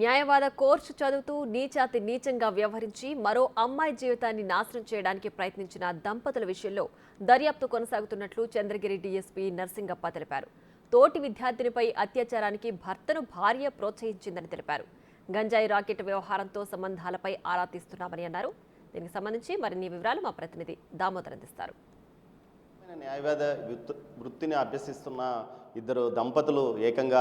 న్యాయవాద కోర్సు చదువుతూ నీచాతి నీచంగా వ్యవహరించి మరో అమ్మాయి జీవితాన్ని నాశనం చేయడానికి ప్రయత్నించిన దంపతుల విషయంలో దర్యాప్తు కొనసాగుతున్నట్లు చంద్రగిరి డీఎస్పీ నర్సింగప్ప తెలిపారు. తోటి విద్యార్థినిపై అత్యాచారానికి భర్తను భార్య ప్రోత్సహించిందని తెలిపారు. గంజాయి రాకెట్ వ్యవహారంతో సంబంధాలపై ఆరా తీస్తున్నామని అన్నారు. దీనికి సంబంధించి మరిన్ని వివరాలు మా ప్రతినిధి దామోదర్ అందిస్తారు. న్యాయవాద వృత్తిని అభ్యసిస్తున్న ఇద్దరు దంపతులు ఏకంగా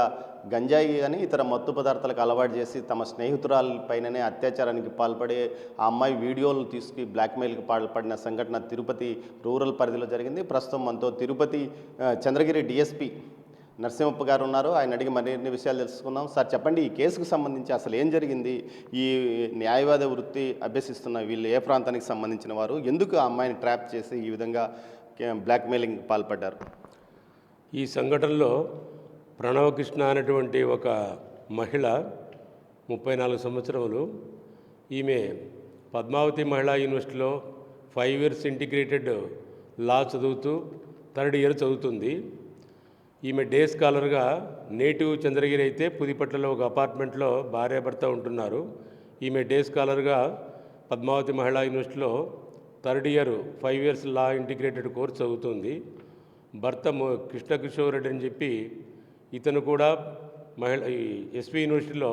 గంజాయి అని ఇతర మత్తు పదార్థాలకు అలవాటు చేసి తమ స్నేహితురాలపైననే అత్యాచారానికి పాల్పడి ఆ అమ్మాయి వీడియోలు తీసుకు బ్లాక్మెయిల్కి పాల్పడిన సంఘటన తిరుపతి రూరల్ పరిధిలో జరిగింది. ప్రస్తుతం మనతో తిరుపతి చంద్రగిరి డిఎస్పీ నరసింహప్ప గారు ఉన్నారు. ఆయన అడిగి మరిన్ని విషయాలు తెలుసుకుందాం. సార్ చెప్పండి, ఈ కేసుకు సంబంధించి అసలు ఏం జరిగింది? ఈ న్యాయవాద వృత్తి అభ్యసిస్తున్న వీళ్ళు ఏ ప్రాంతానికి సంబంధించిన వారు? ఎందుకు ఆ అమ్మాయిని ట్రాప్ చేసి ఈ విధంగా బ్లాక్మెయిలింగ్ పాల్పడ్డారు? ఈ సంఘటనలో ప్రణవకృష్ణ అనేటువంటి ఒక మహిళ 34 సంవత్సరములు. ఈమె పద్మావతి మహిళా యూనివర్సిటీలో 5 years ఇంటిగ్రేటెడ్ లా చదువుతూ 3rd year చదువుతుంది. ఈమె డే స్కాలర్గా నేటివ్ చంద్రగిరి అయితే పుదిపట్లలో ఒక అపార్ట్మెంట్లో భార్యాభర్త ఉంటున్నారు. ఈమె డే స్కాలర్గా పద్మావతి మహిళా యూనివర్సిటీలో 3rd year 5 years లా ఇంటిగ్రేటెడ్ కోర్స్ చదువుతుంది. భర్త కృష్ణకిషోర్ రెడ్డి అని చెప్పి ఇతను కూడా ఎస్వి యూనివర్సిటీలో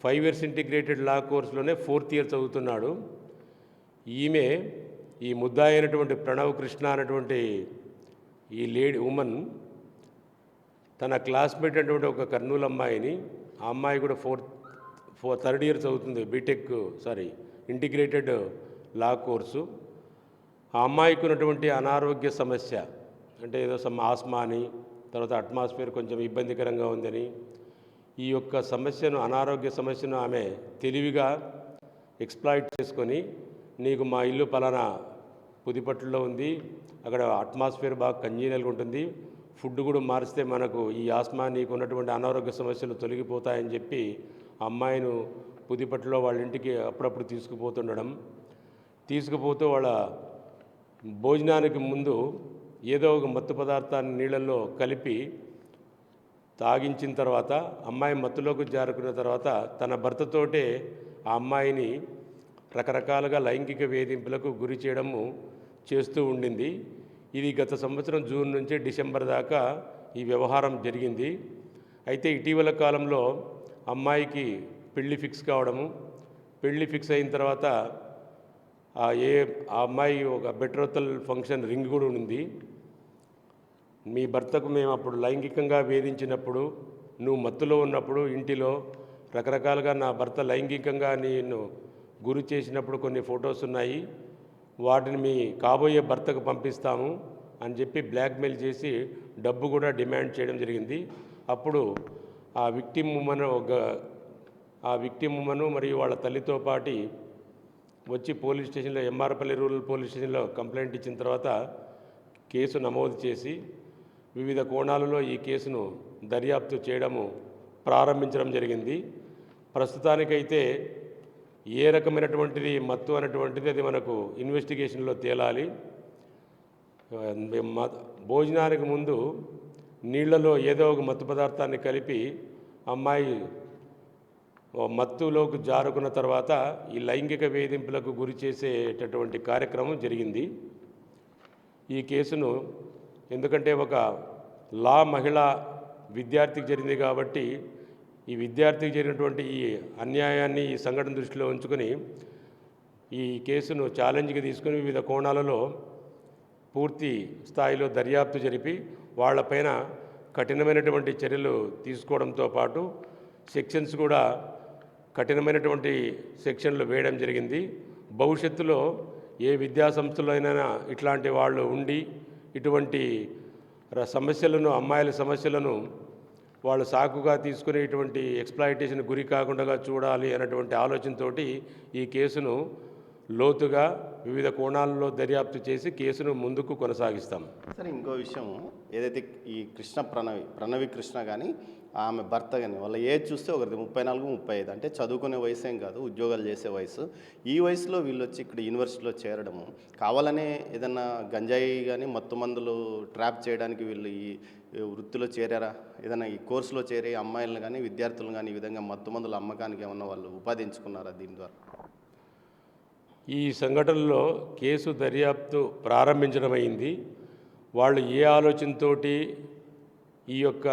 5 years ఇంటిగ్రేటెడ్ లా కోర్సులోనే 4th year చదువుతున్నాడు. ఈమె ఈ ముద్దాయి అయినటువంటి ప్రణవకృష్ణ అనేటువంటి ఈ ఉమెన్ తన క్లాస్మేట్ అయినటువంటి ఒక కర్నూలు అమ్మాయిని, ఆ అమ్మాయి కూడా 3rd year చదువుతుంది, బీటెక్ ఇంటిగ్రేటెడ్ లా కోర్సు. ఆ అమ్మాయికి ఉన్నటువంటి అనారోగ్య సమస్య అంటే ఏదో ఆస్మా అని, తర్వాత అట్మాస్ఫియర్ కొంచెం ఇబ్బందికరంగా ఉందని, ఈ యొక్క అనారోగ్య సమస్యను ఆమె తెలివిగా ఎక్స్ప్లాయిట్ చేసుకొని, నీకు మా ఇల్లు పలానా పుదిపట్టులో ఉంది, అక్కడ అట్మాస్ఫియర్ బాగా కంజీనల్గా ఉంటుంది, ఫుడ్ కూడా మారిస్తే మనకు ఈ ఆస్మా నీకు ఉన్నటువంటి అనారోగ్య సమస్యలు తొలగిపోతాయని చెప్పి అమ్మాయిను పుదిపట్టులో వాళ్ళ ఇంటికి అప్పుడప్పుడు తీసుకుపోతూ వాళ్ళ భోజనానికి ముందు ఏదో ఒక మత్తు పదార్థాన్ని నీళ్ళల్లో కలిపి తాగించిన తర్వాత అమ్మాయి మత్తులోకి జారుకున్న తర్వాత తన భర్తతోటే ఆ అమ్మాయిని రకరకాలుగా లైంగిక వేధింపులకు గురి చేస్తూ ఉండింది. ఇది గత సంవత్సరం జూన్ నుంచి డిసెంబర్ దాకా ఈ వ్యవహారం జరిగింది. అయితే ఇటీవల కాలంలో అమ్మాయికి పెళ్లి ఫిక్స్ కావడము, పెళ్లి ఫిక్స్ అయిన తర్వాత ఆ అమ్మాయి ఒక బెట్రోతల్ ఫంక్షన్ రింగ్ కూడా ఉంది. మీ భర్తకు మేము అప్పుడు లైంగికంగా వేధించినప్పుడు, నువ్వు మత్తులో ఉన్నప్పుడు ఇంటిలో రకరకాలుగా నా భర్త లైంగికంగా నేను గురి చేసినప్పుడు కొన్ని ఫొటోస్ ఉన్నాయి, వాటిని మీ కాబోయే భర్తకు పంపిస్తాము అని చెప్పి బ్లాక్మెయిల్ చేసి డబ్బు కూడా డిమాండ్ చేయడం జరిగింది. అప్పుడు ఆ విక్టిమ్ ఉమెను మరియు వాళ్ళ తల్లితో పాటు వచ్చి పోలీస్ స్టేషన్లో, ఎంఆర్పల్లి రూరల్ పోలీస్ స్టేషన్లో కంప్లైంట్ ఇచ్చిన తర్వాత కేసు నమోదు చేసి వివిధ కోణాలలో ఈ కేసును దర్యాప్తు ప్రారంభించడం జరిగింది. ప్రస్తుతానికైతే ఏ రకమైనటువంటిది మత్తు అనేటువంటిది అది మనకు ఇన్వెస్టిగేషన్లో తేలాలి. భోజనానికి ముందు నీళ్లలో ఏదో ఒక మత్తు పదార్థాన్ని కలిపి అమ్మాయి మత్తులోకి జారుకున్న తర్వాత ఈ లైంగిక వేధింపులకు గురి చేసేటటువంటి కార్యక్రమం జరిగింది. ఈ కేసును ఎందుకంటే ఒక మహిళా విద్యార్థికి జరిగింది కాబట్టి ఈ విద్యార్థికి జరిగినటువంటి ఈ అన్యాయాన్ని, ఈ సంఘటన దృష్టిలో ఉంచుకొని ఈ కేసును ఛాలెంజ్గా తీసుకుని వివిధ కోణాలలో పూర్తి స్థాయిలో దర్యాప్తు జరిపి వాళ్లపైన కఠినమైనటువంటి చర్యలు తీసుకోవడంతో పాటు సెక్షన్స్ కూడా కఠినమైనటువంటి సెక్షన్లు వేయడం జరిగింది. భవిష్యత్తులో ఏ విద్యాసంస్థలో అయినా ఇట్లాంటి వాళ్ళు ఉండి ఇటువంటి అమ్మాయిల సమస్యలను వాళ్ళు సాకుగా తీసుకుని ఇటువంటి ఎక్స్ప్లాయిటేషన్ గురి కాకుండా చూడాలి అన్నటువంటి ఆలోచనతోటి ఈ కేసును లోతుగా వివిధ కోణాలలో దర్యాప్తు చేసి కేసును ముందుకు కొనసాగిస్తాం. సరే, ఇంకో విషయం ఏదైతే ఈ ప్రణవి కృష్ణ కానీ ఆమె భర్త కానీ వాళ్ళ ఏజ్ చూస్తే ఒకరిది 34, 35 అంటే చదువుకునే వయసు ఏం కాదు, ఉద్యోగాలు చేసే వయసు. ఈ వయసులో వీళ్ళు వచ్చి ఇక్కడ యూనివర్సిటీలో చేరడము కావాలనే ఏదన్నా గంజాయి కానీ మత్తు మందులు ట్రాప్ చేయడానికి వీళ్ళు ఈ వృత్తిలో చేరారా? ఏదైనా ఈ కోర్సులో చేరి అమ్మాయిలను కానీ విద్యార్థులను కానీ ఈ విధంగా మత్తు మందుల అమ్మకానికి ఏమన్నా వాళ్ళు ఉపాధి ఎంచుకున్నారా దీని ద్వారా? ఈ సంఘటనలో కేసు దర్యాప్తు ప్రారంభించడమైంది. వాళ్ళు ఏ ఆలోచనతోటి ఈ యొక్క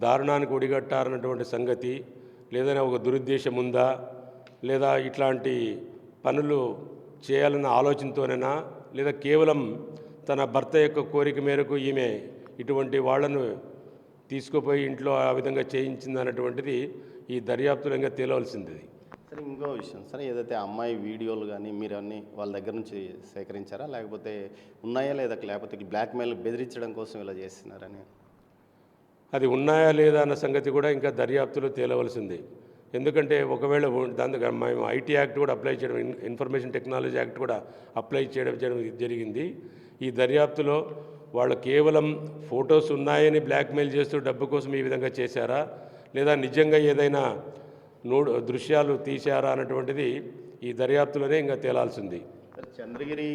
దారుణానికి ఒడిగట్టారన్నటువంటి సంగతి, లేదైనా ఒక దురుద్దేశం ఉందా, లేదా ఇట్లాంటి పనులు చేయాలన్న ఆలోచనతోనేనా, లేదా కేవలం తన భర్త యొక్క కోరిక మేరకు ఈమె ఇటువంటి వాళ్లను తీసుకుపోయి ఇంట్లో ఆ విధంగా చేయించింది అన్నటువంటిది ఈ దర్యాప్తులో ఇంకా తేలవలసింది. సరే, ఇంకో విషయం సరే, ఏదైతే అమ్మాయి వీడియోలు కానీ మీరు అన్నీ వాళ్ళ దగ్గర నుంచి సేకరించారా, లేకపోతే ఉన్నాయా లేదా, లేకపోతే బ్లాక్మెయిల్ బెదిరించడం కోసం ఇలా చేస్తున్నారని? అది ఉన్నాయా లేదా అన్న సంగతి కూడా ఇంకా దర్యాప్తులో తేలవలసింది. ఎందుకంటే ఒకవేళ దాని మేము ఐటీ యాక్ట్ కూడా అప్లై చేయడం, ఇన్ఫర్మేషన్ టెక్నాలజీ యాక్ట్ కూడా అప్లై చేయడం జరిగింది. ఈ దర్యాప్తులో వాళ్ళు కేవలం ఫొటోస్ ఉన్నాయని బ్లాక్మెయిల్ చేస్తూ డబ్బు కోసం ఈ విధంగా చేశారా, లేదా నిజంగా ఏదైనా దృశ్యాలు తీశారా అన్నటువంటిది ఈ దర్యాప్తులోనే ఇంకా తేలాల్సింది. చంద్రగిరి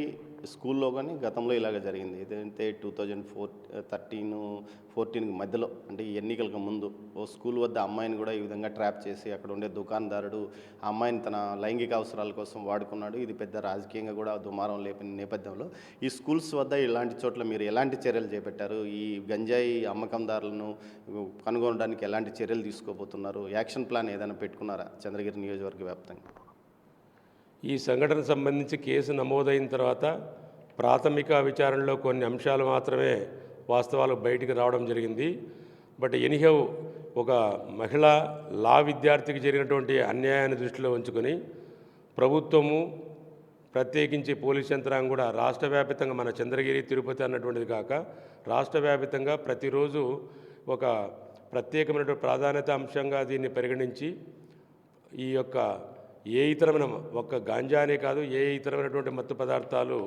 స్కూల్లో కానీ గతంలో ఇలాగ జరిగింది. ఏదైతే 2013-14 మధ్యలో అంటే ఈ ఎన్నికలకు ముందు ఓ స్కూల్ వద్ద అమ్మాయిని కూడా ఈ విధంగా ట్రాప్ చేసి అక్కడ ఉండే దుకాణదారుడు ఆ అమ్మాయిని తన లైంగిక అవసరాల కోసం వాడుకున్నాడు. ఇది పెద్ద రాజకీయంగా కూడా దుమారం లేపిన నేపథ్యంలో ఈ స్కూల్స్ వద్ద ఇలాంటి చోట్ల మీరు ఎలాంటి చర్యలు చేపట్టారు? ఈ గంజాయి అమ్మకందారులను కనుగొనడానికి ఎలాంటి చర్యలు తీసుకోబోతున్నారు? యాక్షన్ ప్లాన్ ఏదైనా పెట్టుకున్నారా చంద్రగిరి నియోజకవర్గ వ్యాప్తంగా? ఈ సంఘటన సంబంధించి కేసు నమోదైన తర్వాత ప్రాథమిక విచారణలో కొన్ని అంశాలు మాత్రమే వాస్తవాలు బయటికి రావడం జరిగింది. బట్ ఎనీహౌ ఒక మహిళా లా విద్యార్థికి జరిగినటువంటి అన్యాయాన్ని దృష్టిలో ఉంచుకొని ప్రభుత్వము, ప్రత్యేకించి పోలీస్ యంత్రాంగం కూడా రాష్ట్ర వ్యాప్తంగా, మన చంద్రగిరి తిరుపతి అన్నటువంటిది కాక రాష్ట్ర వ్యాప్తంగా ప్రతిరోజు ఒక ప్రత్యేకమైనటువంటి ప్రాధాన్యత అంశంగా దీన్ని పరిగణించి ఈ యొక్క ఏ ఇతరమైన ఒక్క గాంజానే కాదు, ఏ ఇతరమైనటువంటి మత్తు పదార్థాలు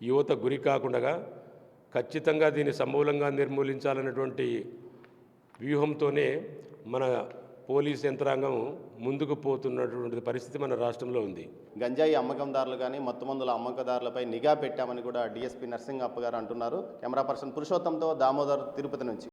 యువత గురి కాకుండా ఖచ్చితంగా దీన్ని సమూలంగా నిర్మూలించాలన్నటువంటి వ్యూహంతోనే మన పోలీస్ యంత్రాంగం ముందుకు పోతున్నటువంటి పరిస్థితి మన రాష్ట్రంలో ఉంది. గంజాయి అమ్మకందారులు కానీ మత్తు మందుల అమ్మకదారులపై నిఘా పెట్టామని కూడా డిఎస్పీ నర్సింగప్ప గారు అంటున్నారు. కెమెరా పర్సన్ పురుషోత్తంతో దామోదర్, తిరుపతి నుంచి.